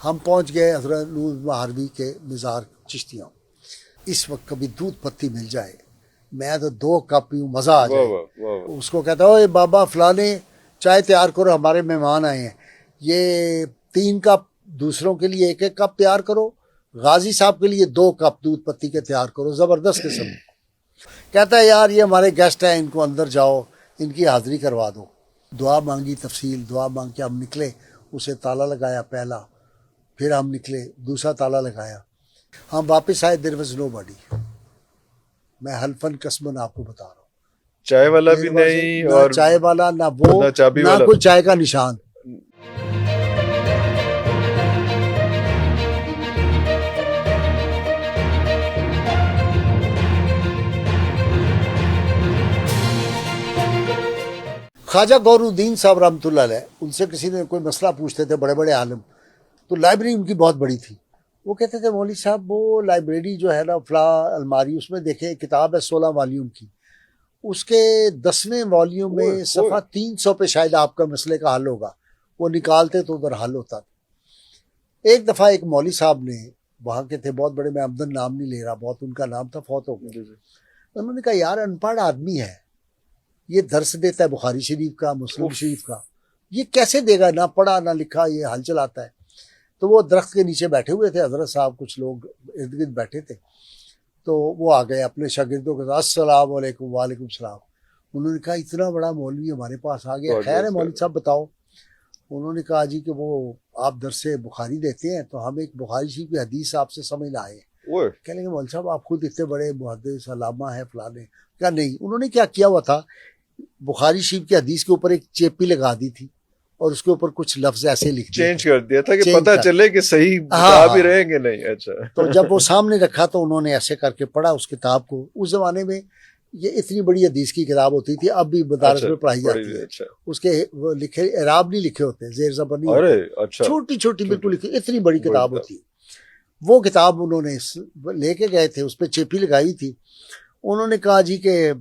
ہم پہنچ گئے حضرت نور مہاروی کے مزار چشتیاں. اس وقت کبھی دودھ پتی مل جائے میں تو 2 کپ پیوں مزہ آ جائے. اس کو کہتا ہوں بابا فلانے چائے تیار کرو ہمارے مہمان آئے ہیں, یہ 3 کپ دوسروں کے لیے 1 کپ تیار کرو, غازی صاحب کے لیے 2 کپ دودھ پتی کے تیار کرو. زبردست قسم. کہتا ہے یار یہ ہمارے گیسٹ ہیں, ان کو اندر جاؤ ان کی حاضری کروا دو. دعا مانگی تفصیل, دعا مانگ کے ہم نکلے, اسے تالا لگایا پہلا, پھر ہم نکلے دوسرا تالا لگایا, ہم واپس آئے. There was no body. میں حلفاً قسماً آپ کو بتا رہا ہوں, چائے والا بھی نہیں, نہ اور چائے والا نہ وہ, نہ چابی نہ والا, کوئی چائے کا نشان. خواجہ گور الدین صاحب رحمۃ اللہ علیہ, ان سے کسی نے کوئی مسئلہ پوچھتے تھے, بڑے بڑے عالم, تو لائبریری ان کی بہت بڑی تھی. وہ کہتے تھے مولوی صاحب وہ لائبریری جو ہے نا فلاں الماری, اس میں دیکھیں کتاب ہے 16 والیوم کی, اس کے 10ویں والیوم میں صفحہ 300 پہ شاید آپ کا مسئلے کا حل ہوگا. وہ نکالتے تو ادھر حل ہوتا تھا. ایک دفعہ ایک مولوی صاحب نے, وہاں کے تھے بہت بڑے, میں عمدن نام نہیں لے رہا, بہت ان کا نام تھا, فوت ہو گیا. انہوں نے کہا یار ان پڑھ آدمی ہے, یہ درس دیتا ہے بخاری شریف کا, مسلم شریف کا, یہ کیسے دے گا, نہ پڑھا نہ لکھا, یہ حل چلاتا ہے. تو وہ درخت کے نیچے بیٹھے ہوئے تھے حضرت صاحب, کچھ لوگ ارد گرد بیٹھے تھے, تو وہ آ گئے اپنے شاگردوں کے ساتھ, السلام علیکم. وعلیکم السلام. انہوں نے کہا اتنا بڑا مولوی ہمارے پاس آ گیا, خیر ہے مولوی صاحب بتاؤ. انہوں نے کہا جی کہ وہ آپ درس بخاری دیتے ہیں تو ہم ایک بخاری شریف کی حدیث آپ سے سمجھ نہ آئے. کہنے لگے مولوی صاحب آپ خود اتنے بڑے محدث علامہ ہیں فلانے. کیا نہیں, انہوں نے کیا کیا ہوا تھا, بخاری شریف کی حدیث کے اوپر ایک چیپی لگا دی تھی اور اس کے اوپر کچھ لفظ ایسے لکھ دیے, چینج کر دیا تھا کہ پتہ چلے کہ صحیح بتا بھی رہے کہ نہیں. اچھا, تو جب وہ سامنے رکھا تو انہوں نے ایسے کر کے پڑھا اس کتاب کو. اس زمانے میں یہ اتنی بڑی حدیث کی کتاب ہوتی تھی, اب بھی مدارس میں پڑھائی جاتی ہے. اس کے وہ لکھے اعراب نہیں لکھے ہوتے, زیر زبر نہیں ہوتے, چھوٹی چھوٹی بالکل لکھی, اتنی بڑی کتاب ہوتی ہے. وہ کتاب انہوں نے لے کے گئے تھے, اس پہ چیپی لگائی تھی. انہوں نے کہا جی کہ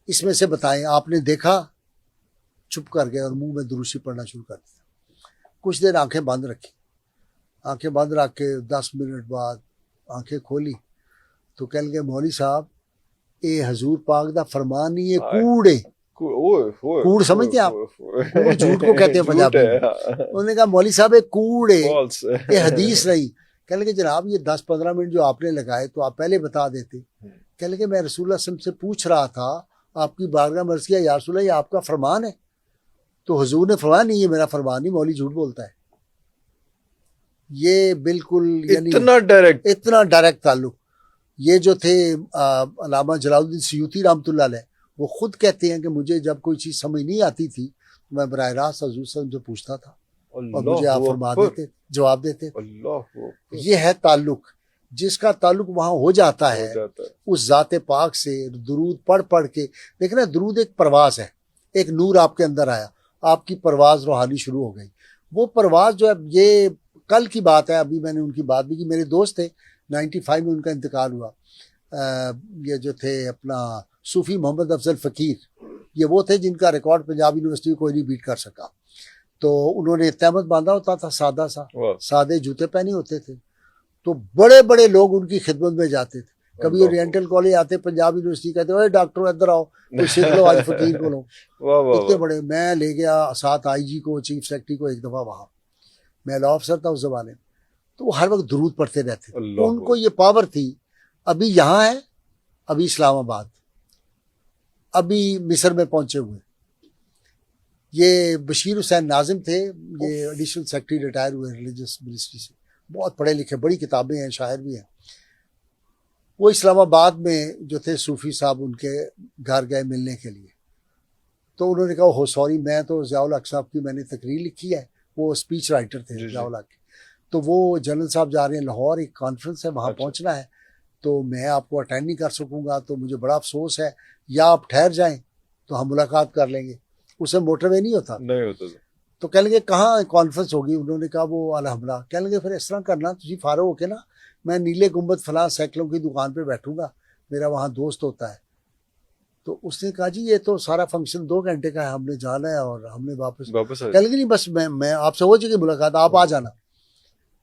اس میں سے بتائیں آپ نے دیکھا, چپ کر گئے اور منہ میں دروشی پڑھنا شروع کر دیا. کچھ دیر آنکھیں بند رکھی, آنکھیں بند رکھ کے 10 منٹ بعد آنکھیں کھولی تو کہنے لگے مولوی صاحب اے حضور پاک دا فرمان نہیں, یہ کوڑ ہے. کوڑ سمجھتے ہیں آپ, کوڑ جھوٹ کو کہتے ہیں پنجابی میں. انہوں نے کہا مولوی صاحب یہ کوڑ ہے, یہ حدیث نہیں. کہنے لگے جناب یہ 10-15 منٹ جو آپ نے لگائے تو آپ پہلے بتا دیتے. کہنے لگے میں رسول اللہ صلی اللہ علیہ وسلم سے پوچھ رہا تھا آپ کی بارگاہ میں عرض کیا یا رسول اللہ یہ آپ کا فرمان ہے, تو حضور نے فرمایا نہیں یہ میرا فرمان نہیں, مولوی جھوٹ بولتا ہے. یہ بالکل یعنی اتنا ڈائریکٹ تعلق. یہ جو تھے علامہ جلال الدین سیوطی رحمۃ اللہ علیہ, وہ خود کہتے ہیں کہ مجھے جب کوئی چیز سمجھ نہیں آتی تھی تو میں براہ راست حضور صلی اللہ علیہ وسلم سے پوچھتا تھا اور مجھے آپ فرما دیتے, جواب دیتے. یہ ہے تعلق, جس کا تعلق وہاں ہو جاتا ہے اس ذات پاک سے. درود پڑھ پڑھ کے دیکھنا, درود ایک پرواز ہے, ایک نور آپ کے اندر آیا, آپ کی پرواز روحانی شروع ہو گئی. وہ پرواز جو ہے, یہ کل کی بات ہے, ابھی میں نے ان کی بات بھی کی. میرے دوست تھے 95 میں ان کا انتقال ہوا. یہ جو تھے اپنا صوفی محمد افضل فقیر, یہ وہ تھے جن کا ریکارڈ پنجاب یونیورسٹی کوئی نہیں بیٹ کر سکا. تو انہوں نے تہمت باندھا ہوتا تھا, سادہ سا, سادے جوتے پہنے ہوتے تھے, تو بڑے بڑے لوگ ان کی خدمت میں جاتے تھے. کبھی اورینٹل کالج آتے پنجاب یونیورسٹی, کہتے اوے ڈاکٹر ادھر آؤ کوئی سیکھ لو آج فقیر کو لو. اتنے بڑے, میں لے گیا ساتھ آئی جی کو, چیف سیکرٹری کو ایک دفعہ وہاں, میں لا آفسر تھا اس زمانے میں, تو وہ ہر وقت درود پڑھتے رہتے. ان کو یہ پاور تھی. ابھی یہاں ہے, ابھی اسلام آباد, ابھی مصر میں پہنچے ہوئے. یہ بشیر حسین ناظم تھے, یہ ایڈیشنل سیکرٹری ریٹائر ہوئے ریلیجس منسٹری سے, بہت پڑھے لکھے, بڑی کتابیں ہیں, شاعر بھی ہیں. وہ اسلام آباد میں جو تھے صوفی صاحب ان کے گھر گئے ملنے کے لیے. تو انہوں نے کہا ہو سوری, میں تو ضیاء الحق صاحب کی میں نے تقریر لکھی ہے, وہ اسپیچ رائٹر تھے ضیاء الحق, تو وہ جنرل صاحب جا رہے ہیں لاہور, ایک کانفرنس ہے وہاں پہنچنا ہے, تو میں آپ کو اٹینڈ نہیں کر سکوں گا, تو مجھے بڑا افسوس ہے, یا آپ ٹھہر جائیں تو ہم ملاقات کر لیں گے. اسے موٹر وے نہیں ہوتا. تو کہہ لیں گے کہاں کانفرنس ہوگی. انہوں نے کہا وہ الحمرہ. کہہ لیں گے پھر اس طرح کرنا, تجھے فارغ ہو کے نا میں نیلے گنبد فلاں سائیکلوں کی دکان پہ بیٹھوں گا, میرا وہاں دوست ہوتا ہے. تو اس نے کہا جی یہ تو سارا فنکشن 2 گھنٹے کا ہے, ہم نے جانا ہے اور ہم نے واپس کہنے لگے نہیں بس میں آپ سے ہو چکی ملاقات, آپ آ جانا.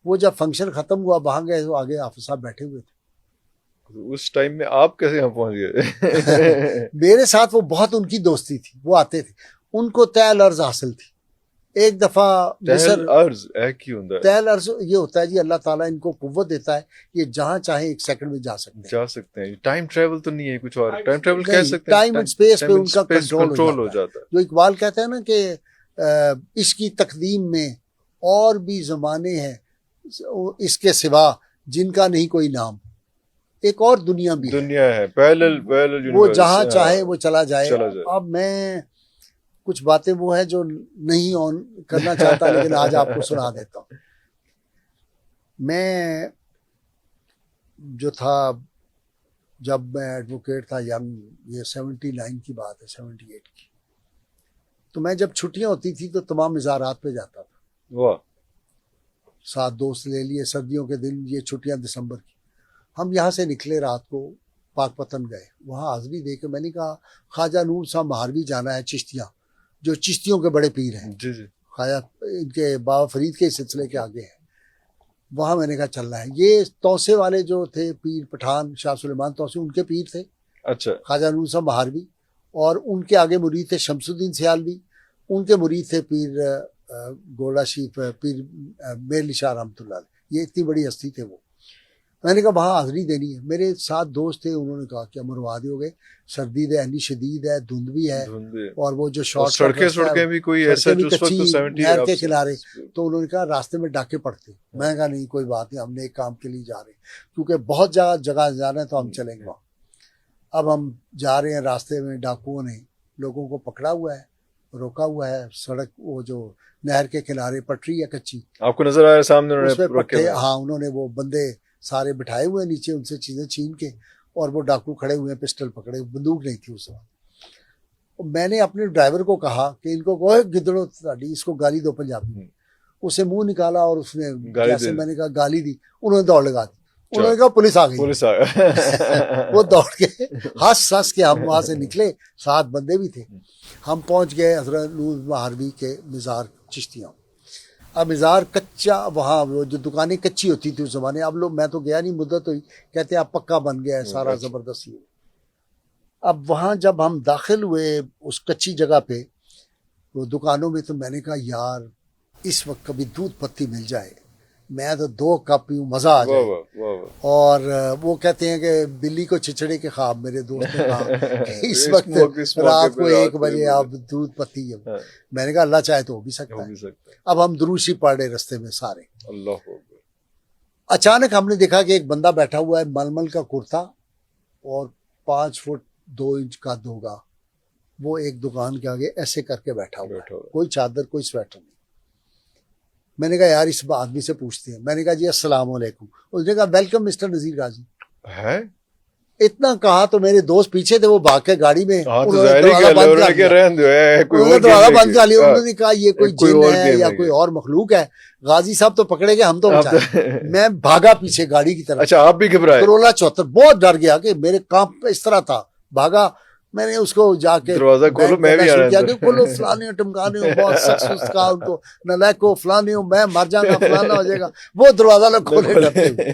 وہ جب فنکشن ختم ہوا وہاں گئے تو آگے حافظ صاحب بیٹھے ہوئے تھے. اس ٹائم میں آپ کیسے یہاں پہنچ گئے؟ میرے ساتھ وہ بہت ان کی دوستی تھی, وہ آتے تھے, ان کو طے الارض حاصل تھی. ایک دفعہ مصر طے الارض یہ ہوتا ہے جی, اللہ تعالیٰ ان کو قوت دیتا ہے, یہ جہاں چاہیں 1 سیکنڈ میں جا سکتے ہیں. ٹائم ٹریول تو نہیں ہے, کچھ اور ٹائم ٹریول کہہ سکتے ہیں, ٹائم اینڈ اسپیس پہ ان کا کنٹرول ہو جاتا ہے. جو اقبال کہتا ہے نا کہ اس کی تقدیم میں اور بھی زمانے ہیں اس کے سوا جن کا نہیں کوئی نام, ایک اور دنیا بھی ہے پیرلل وہ جہاں چاہے وہ چلا جائے. اب میں کچھ باتیں وہ ہیں جو نہیں آن کرنا چاہتا لیکن آج آپ کو سنا دیتا ہوں. میں جو تھا جب میں ایڈوکیٹ تھا ینگ, یہ 79 کی بات ہے, 78 کی, تو میں جب چھٹیاں ہوتی تھی تو تمام مزارات پہ جاتا تھا. واہ. 7 دوست لے لیے, سردیوں کے دن, یہ چھٹیاں دسمبر کی. ہم یہاں سے نکلے رات کو, پاک پتن گئے, وہاں حاضری دے کے میں نے کہا خواجہ نور صاحب مہاروی جانا ہے, چشتیاں جو چشتیوں کے بڑے پیر ہیں, جی جی, خواجہ ان کے بابا فرید کے سلسلے کے آگے ہیں, وہاں میں نے کہا چلنا ہے. یہ توسے والے جو تھے پیر پٹھان شاہ سلیمان توسے, ان کے پیر تھے. اچھا. خواجہ نور صاحب مہاروی, اور ان کے آگے مرید تھے شمس الدین سیالوی, ان کے مرید تھے پیر گولا شیف, پیر میر علی شاہ رحمۃ اللہ علیہ. یہ اتنی بڑی ہستی تھے وہ. میں نے کہا وہاں حاضری دینی ہے. میرے 7 دوست تھے, انہوں نے کہا کہ مروا ہو گئے, سردی ہے, انی شدید ہے, دھند بھی ہے, اور وہ جو شارٹ سڑکیں بھی کوئی ایسا نہر کے کنارے, تو انہوں نے کہا راستے میں ڈاکے پڑتے. میں نے کہا نہیں کوئی بات نہیں, ہم نے ایک کام کے لیے جا رہے ہیں, کیونکہ بہت جگہ جانا ہے تو ہم چلیں گے وہاں. اب ہم جا رہے ہیں, راستے میں ڈاکوؤں نے لوگوں کو پکڑا ہوا ہے, روکا ہوا ہے. سڑک وہ جو نہر کے کنارے پٹری ہے کچی, آپ کو نظر آیا سامنے ہاں, انہوں نے وہ بندے سارے بٹھائے ہوئے نیچے, ان سے چیزیں چھین کے, اور وہ ڈاکو کھڑے ہوئے ہیں, پسٹل پکڑے, بندوق نہیں تھی اس وقت. میں نے اپنے ڈرائیور کو کہا کہ ان کو گدڑو تاڑی, اس کو گالی دو پنجابی میں. اسے منہ نکالا اور اس نے جیسے میں نے کہا گالی دی, انہوں نے دوڑ لگا دی. انہوں نے کہا پولیس آ گئی. وہ دوڑ کے ہنس کے ہم وہاں سے نکلے, 7 بندے بھی تھے. ہم پہنچ گئے حضرت نور مہاروی کے مزار چشتیاں. اب مزار کچا, وہاں وہ جو دکانیں کچی ہوتی تھی اس زمانے, اب لوگ, میں تو گیا نہیں, مدت ہوئی, کہتے ہیں اب پکا بن گیا ہے سارا, زبردستی. اب وہاں جب ہم داخل ہوئے اس کچی جگہ پہ وہ دکانوں میں, تو میں نے کہا یار اس وقت کبھی دودھ پتی مل جائے, میں تو 2 کپ پیوں, مزہ آ جائے. اور وہ کہتے ہیں کہ بلی کو چھچڑے کے خواب, میرے دوست نے کہا اس وقت رات کو 1 بجے آپ دودھ پتی. میں نے کہا اللہ چاہے تو ہو بھی سکتا ہے. اب ہم دروشی پڑھ رہے رستے میں سارے. اچانک ہم نے دیکھا کہ ایک بندہ بیٹھا ہوا ہے, ململ کا کرتا اور 5 فٹ 2 انچ کا دھوگا, وہ ایک دکان کے آگے ایسے کر کے بیٹھا ہوا ہے, کوئی چادر کوئی سویٹر نہیں. میں نے کہا یار اس آدمی سے پوچھتے ہیں. میں نے کہا جی السلام علیکم. اس نے کہا ویلکم مسٹر نذیر غازی. اتنا کہا تو میرے دوست پیچھے تھے, وہ بھاگ کے گاڑی میں, انہوں نے دروازہ بند کر لیا. انہوں نے کہا یہ کوئی جن ہے یا کوئی اور مخلوق ہے, غازی صاحب تو پکڑے گئے, ہم تو بچائے. میں بھاگا پیچھے گاڑی کی طرف. اچھا آپ بھی گھبرائے؟ کرولا 74, بہت ڈر گیا کہ میرے کام اس طرح تھا. بھاگا, میں نے اس کو جا کے دروازہ کھولو, میں بھی آ رہا ہوں, کھولو فلانے ٹمکانے ہو, بہت سخت کہا ان کو, نالائق کو فلانے ہو, میں مر جاؤں گا, فلانا ہو جائے گا. وہ دروازہ نہ کھولے ڈرتے ہوئے.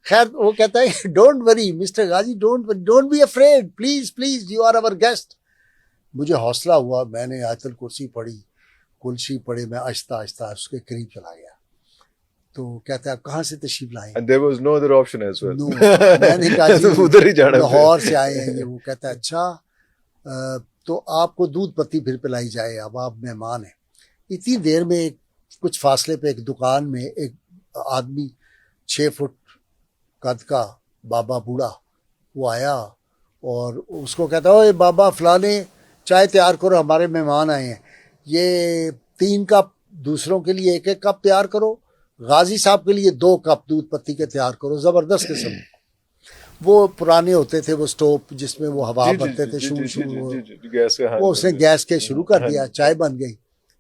خیر وہ کہتا ہے don't worry mister Ghazi, don't be afraid, please you are our guest. مجھے حوصلہ ہوا, میں نے آیت الکرسی پڑھی, کلشی پڑھے, میں آہستہ آہستہ اس کے قریب چلا گیا. تو کہتا ہے آپ کہاں سے تشریف لائے ہیں؟ there was no other option as well. میں نے کہا جی ادھر ہی جانا, لاہور سے آئے ہیں یہ. وہ کہتا ہے اچھا تو آپ کو دودھ پتی پھر پلائی جائے, اب آپ مہمان ہیں. اتنی دیر میں کچھ فاصلے پہ ایک دکان میں ایک آدمی 6 فٹ قد کا بابا بوڑھا وہ آیا, اور اس کو کہتا ہے بابا فلانے چائے تیار کرو, ہمارے مہمان آئے ہیں, یہ 3 کپ, دوسروں کے لیے 1 کپ تیار کرو, غازی صاحب کے لیے 2 کپ دودھ پتی کے تیار کرو, زبردست قسم. وہ پرانے ہوتے تھے وہ سٹوپ جس میں وہ ہوا بھرتے تھے, وہ اس نے گیس کے شروع کر دیا, چائے بن گئی.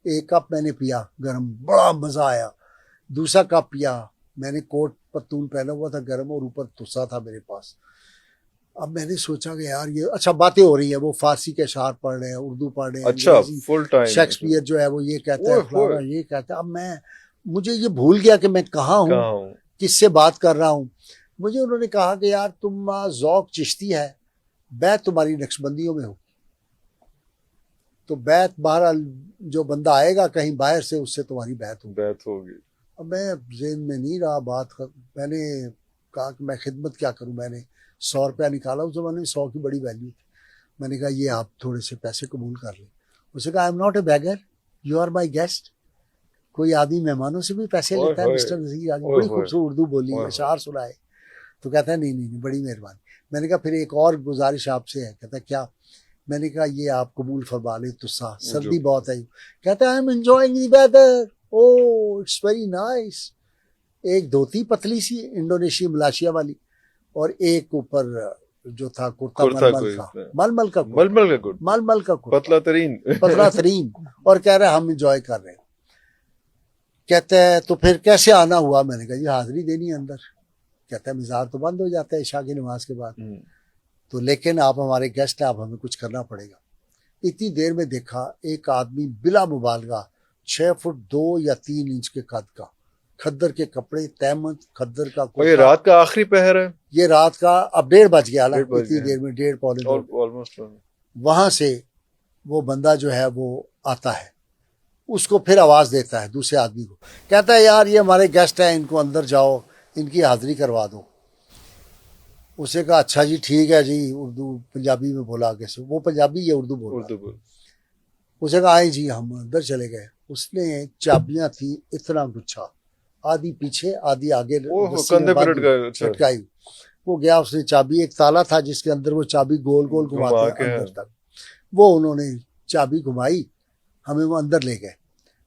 1 کپ میں نے پیا گرم, بڑا مزہ آیا. دوسرا کپ پیا, میں نے کوٹ پتون پہنا ہوا تھا گرم, اور اوپر تسا تھا میرے پاس. اب میں نے سوچا کہ یار یہ اچھا باتیں ہو رہی ہیں، وہ فارسی کے اشعار پڑھ رہے ہیں، اردو پڑھ رہے ہیں، اچھا انگریزی، فل ٹائم شیکسپیئر جو ہے وہ یہ کہتا ہے، اوہ فلانا ہوئے، یہ کہتا ہے. اب مجھے یہ بھول گیا کہ میں کہاں ہوں، کہاں ہوں. کس سے بات کر رہا ہوں. مجھے انہوں نے کہا کہ یار تم ذوق چشتی ہے، بیت تمہاری نقشبندیوں میں ہو. تو بیت بہرحال جو بندہ آئے گا کہیں باہر سے، اس سے تمہاری بیت ہوگی. بیت ہوگی. اب میں ذہن میں نہیں رہا بات. میں نے کہا کہ میں خدمت کیا کروں. میں نے 100 روپیہ نکالا، اس زمانے میں 100 کی بڑی ویلیو تھی. میں نے کہا یہ آپ تھوڑے سے پیسے قبول کر لیں. اس نے کہا I am not a beggar, you are my guest. کوئی آدمی مہمانوں سے بھی پیسے لیتا ہے مسٹر نذیر آگے. بڑی خوبصورت اردو بولی، اشعار سنائے. تو کہتا ہے نہیں بڑی مہربانی. میں نے کہا پھر ایک اور گزارش آپ سے ہے. کہتا ہے کیا؟ میں نے کہا یہ آپ قبول فرما لیں تو سردی بہت ہے. کہتا ہے I am enjoying the weather, oh it's very nice. ایک دھوتی پتلی سی انڈونیشیا ملائشیا والی، اور ایک اوپر جو تھا کرتا ململ کا پتلا ترین، اور کہہ رہا ہم انجوائے کر رہے ہیں. کہتا ہے تو پھر کیسے آنا ہوا؟ میں نے کہا یہ حاضری دینی ہے اندر. کہتا ہے مزار تو بند ہو جاتا ہے عشاء کی نماز کے بعد. تو لیکن آپ ہمارے گیسٹ ہیں، آپ ہمیں کچھ کرنا پڑے گا. اتنی دیر میں دیکھا ایک آدمی بلا مبالغہ 6 فٹ 2 یا 3 انچ کے قد کا، کھدر کے کپڑے، تہمت کھدر کا. یہ رات کا آخری پہر ہے، یہ رات کا اب 1:30 بج گیا نا. اتنی دیر میں 1:30 پونے 2. وہاں سے وہ بندہ جو ہے وہ آتا ہے، اس کو پھر آواز دیتا ہے دوسرے آدمی کو. کہتا ہے یار یہ ہمارے گیسٹ ہیں، ان کو اندر جاؤ، ان کی حاضری کروا دو. اسے کہا اچھا جی ٹھیک ہے جی. اردو پنجابی میں بولا آگے سے. وہ پنجابی یا اردو بول. اسے کہا آئے جی. ہم اندر چلے گئے. اس نے چابیاں تھیں اتنا گچھا، آدھی پیچھے آدھی آگے لٹکائی. وہ گیا، اس نے چابی، ایک تالا تھا جس کے اندر وہ چابی گول گول گھماتے ہیں اندر تک. وہ انہوں نے چابی گھمائی، ہمیں وہ اندر لے گئے.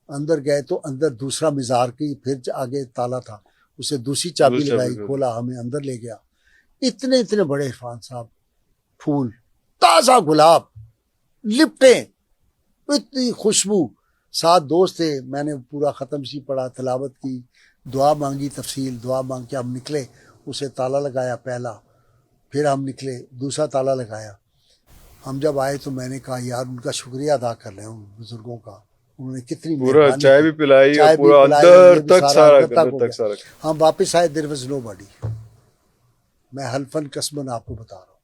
اندر گئے تو اندر دوسرا مزار کی پھر آگے تالا تھا، اسے دوسری چابی لگائی، کھولا، ہمیں اندر لے گیا. اتنے بڑے عرفان صاحب، پھول، تازہ گلاب، لپٹیں، اتنی خوشبو. 7 دوست تھے. میں نے پورا ختم سی پڑھا، تلاوت کی، دعا مانگی، تفصیل دعا مانگ کے ہم نکلے. اسے تالا لگایا پہلا، پھر ہم نکلے، دوسرا تالا لگایا. ہم جب آئے تو میں نے کہا یار ان کا شکریہ ادا کر رہے ہیں ان بزرگوں کا، انہوں نے کتنی پورا چائے بھی پلائی اور پورا اندر تک سارا. ہم واپس آئے، دیر واز نو باڈی. میں حلفاً قسماً آپ کو بتا رہا ہوں،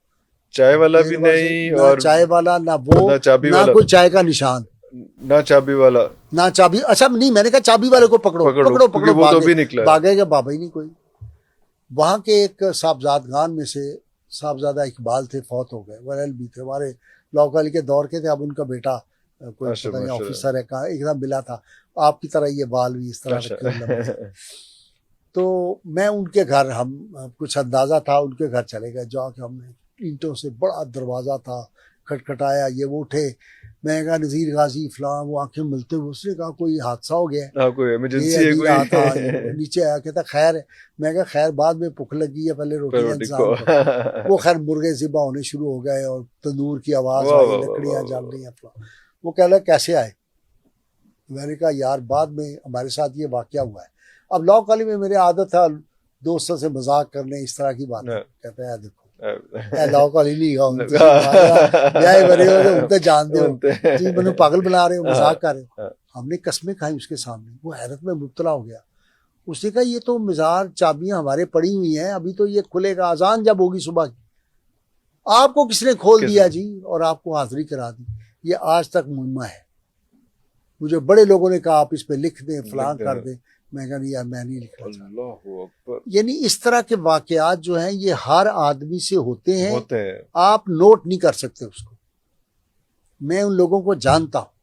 چائے والا بھی نہیں، نہ چائے والا، نہ وہ، نہ کوئی چائے کا نشان، نہ چابی والا، نہ چابی. اچھا نہیں، میں نے کہا چابی والے کو پکڑو، وہ تو بھی نکلا، بھاگے گا بابا ہی نہیں کوئی. وہاں کے ایک صاحبزادگان میں سے صاحبزادہ اقبال تھے، فوت ہو گئے. ورل بھی تھے، ہمارے لاکل کے دور کے تھے. اب ان کا بیٹا کوئی پتہ نہیں آفیسر ہے کہاں، ایک دم ملا تھا آپ کی طرح، یہ بال بھی اس طرح رکھے. تو میں ان کے گھر، ہم کچھ اندازہ تھا، ان کے گھر چلے گئے. جا کے ہم نے اینٹوں سے، بڑا دروازہ تھا، کھٹکھٹایا. یہ وہ اٹھے. میں کہا نذیر غازی فلاں. وہ آنکھیں ملتے ہوئے اس نے کہا کوئی حادثہ ہو گیا ہے، کوئی ایمرجنسی ہے کوئی. نیچے آیا، کہتا خیر ہے. میں کہا خیر بعد میں بھوک لگی ہے، پہلے روٹی کا انتظام کرو. وہ خیر مرغے ذبح ہونے شروع ہو گئے اور تندور کی آواز آئی، لکڑیاں جل رہی ہیں. وہ کہہ رہا کیسے آئے؟ میں نے کہا یار بعد میں ہمارے ساتھ یہ واقعہ ہوا ہے. اب لاء کالج میں میری عادت تھا دوستوں سے مذاق کرنے، اس طرح کی بات. کہتا ہے دیکھو لاء کالج نہیں گا جانتے ہو جی، میں پاگل بنا رہے ہو، مذاق کر رہے ہو. ہم نے قسمیں کھائی اس کے سامنے. وہ حیرت میں مبتلا ہو گیا. اس نے کہا یہ تو مزار چابیاں ہمارے پڑی ہوئی ہیں، ابھی تو یہ کھلے گا، اذان جب ہوگی صبح کی. آپ کو کس نے کھول دیا جی اور آپ کو حاضری کرا دی؟ یہ آج تک مہمہ ہے. مجھے بڑے لوگوں نے کہا آپ اس پہ لکھ دیں، فلاں کر دیں. میں کہا نہیں یار میں نہیں لکھنا چاہتا. یعنی اس طرح کے واقعات جو ہیں یہ ہر آدمی سے ہوتے ہیں، آپ نوٹ نہیں کر سکتے اس کو. میں ان لوگوں کو جانتا ہوں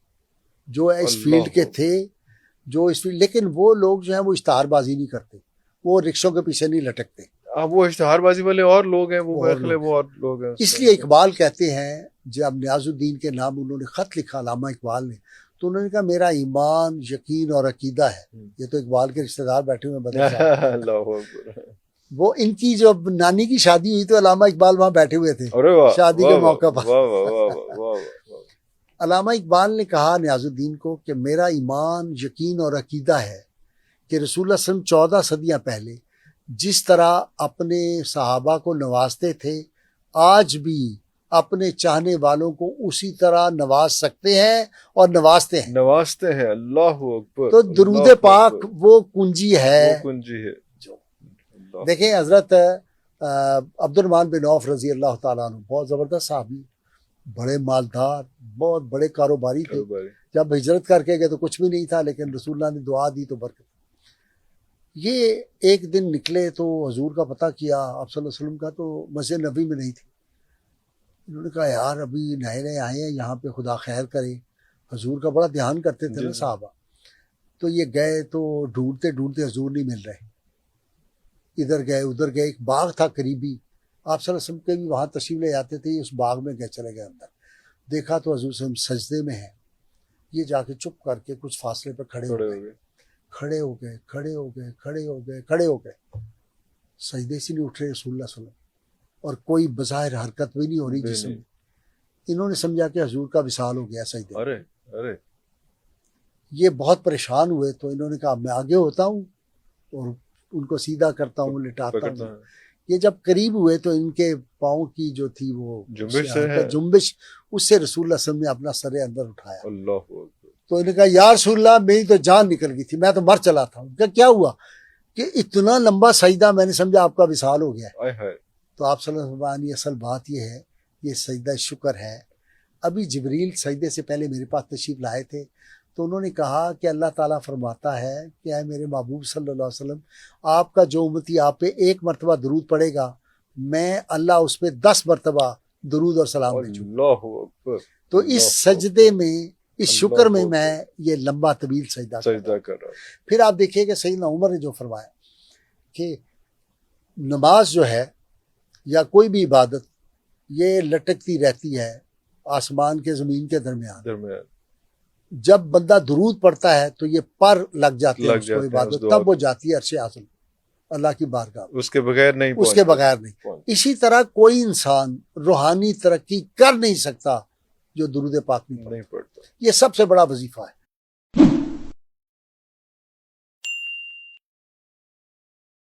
جو اس فیلڈ کے تھے، جو اس فیلڈ، لیکن وہ لوگ جو ہیں وہ اشتہار بازی نہیں کرتے، وہ رکشوں کے پیچھے نہیں لٹکتے. وہ اشتہار بازی والے اور لوگ ہیں، وہ اور لوگ ہیں. اس لیے اقبال کہتے ہیں، جب نیاز الدین کے نام انہوں نے خط لکھا علامہ اقبال نے، تو انہوں نے کہا میرا ایمان، یقین اور عقیدہ ہے. یہ تو اقبال کے رشتہ دار بیٹھے ہوئے بدر صاحب. وہ ان کی جب نانی کی شادی ہوئی تو علامہ اقبال وہاں بیٹھے ہوئے تھے شادی کے موقع پر. علامہ اقبال نے کہا نیاز الدین کو کہ میرا ایمان، یقین اور عقیدہ ہے کہ رسول اللہ صلی اللہ علیہ وسلم 14 صدیاں پہلے جس طرح اپنے صحابہ کو نوازتے تھے، آج بھی اپنے چاہنے والوں کو اسی طرح نواز سکتے ہیں اور نوازتے ہیں. نوازتے ہیں. اللہ اکبر. تو درود اللہ پاک اکبر. وہ کنجی ہے. وہ کنجی ہے. اللہ. دیکھیں حضرت عبد الرحمن بن عوف رضی اللہ تعالیٰ عنہ بہت زبردست صحابی، بڑے مالدار، بہت بڑے کاروباری تھے. کاروباری. جب ہجرت کر کے گئے تو کچھ بھی نہیں تھا، لیکن رسول اللہ نے دعا دی تو برکت. یہ ایک دن نکلے تو حضور کا پتہ کیا، آپ صلی اللہ علیہ وسلم کا، تو مسجد نبوی میں نہیں تھی. انہوں نے کہا یار ابھی نئے نئے آئے ہیں یہاں پہ، خدا خیر کرے. حضور کا بڑا دھیان کرتے تھے جی نا جی. صحابہ. تو یہ گئے تو ڈھونڈتے ڈھونڈتے حضور نہیں مل رہے، ادھر گئے ادھر گئے. ایک باغ تھا قریبی، آپ صلی اللہ علیہ وسلم کے بھی وہاں تشریف لے جاتے تھے. اس باغ میں گئے، چلے گئے اندر، دیکھا تو حضور صلی اللہ علیہ وسلم سجدے میں ہیں. یہ جا کے چپ کر کے کچھ فاصلے پہ کھڑے ہو کھڑے گئے، ہو گئے. کھڑے ہو گئے، کھڑے ہو گئے، کھڑے ہو گئے، کھڑے ہو گئے. سجدے سے نہیں اٹھ رہے رسول اللہ صلی اللہ علیہ وسلم، اور کوئی بظاہر حرکت بھی نہیں ہو رہی بھی جسم. نہیں. انہوں نے سمجھا کہ حضور کا وصال ہو گیا سجدے. ارے ارے. یہ بہت پریشان ہوئے تو انہوں نے کہا میں آگے ہوتا ہوں اور ان کو سیدھا کرتا ہوں، لٹاتا پکڑتا ہوں. ہے. یہ جب قریب ہوئے تو ان کے پاؤں کی جو تھی وہ جنبش سے ہے. جنبش، اس سے رسول اللہ صلی اللہ علیہ وسلم نے اپنا سر اندر اٹھایا. اللہ اکبر. تو انہوں نے کہا یا رسول اللہ میری تو جان نکل گئی تھی، میں تو مر چلا تھا. کیا ہوا؟ کہ اتنا لمبا سجدہ، میں نے سمجھا آپ کا وصال ہو گیا ہے. آئے ہائے. تو آپ صلی اللہ علیہ وسلم، اصل بات یہ ہے، یہ سجدہ شکر ہے. ابھی جبریل سجدے سے پہلے میرے پاس تشریف لائے تھے تو انہوں نے کہا کہ اللہ تعالیٰ فرماتا ہے کہ اے میرے محبوب صلی اللہ علیہ وسلم، آپ کا جو امتی آپ پہ ایک مرتبہ درود پڑے گا، میں اللہ اس پہ 10 مرتبہ درود اور سلام بھیجوں. اللہ اکبر. تو اس سجدے میں، اس شکر میں میں یہ لمبا طویل سجدہ سجدہ کر رہا ہوں. پھر آپ دیکھیے کہ سیدنا عمر نے جو فرمایا کہ نماز جو ہے یا کوئی بھی عبادت، یہ لٹکتی رہتی ہے آسمان کے زمین کے درمیان. جب بندہ درود پڑھتا ہے تو یہ پر لگ جاتی ہے اس کو عبادت، تب وہ جاتی ہے عرش اعظم اللہ کی بارگاہ. اس کے بغیر نہیں، اس کے بغیر نہیں. اسی طرح کوئی انسان روحانی ترقی کر نہیں سکتا جو درود پاک نہیں پڑھتا. یہ سب سے بڑا وظیفہ ہے.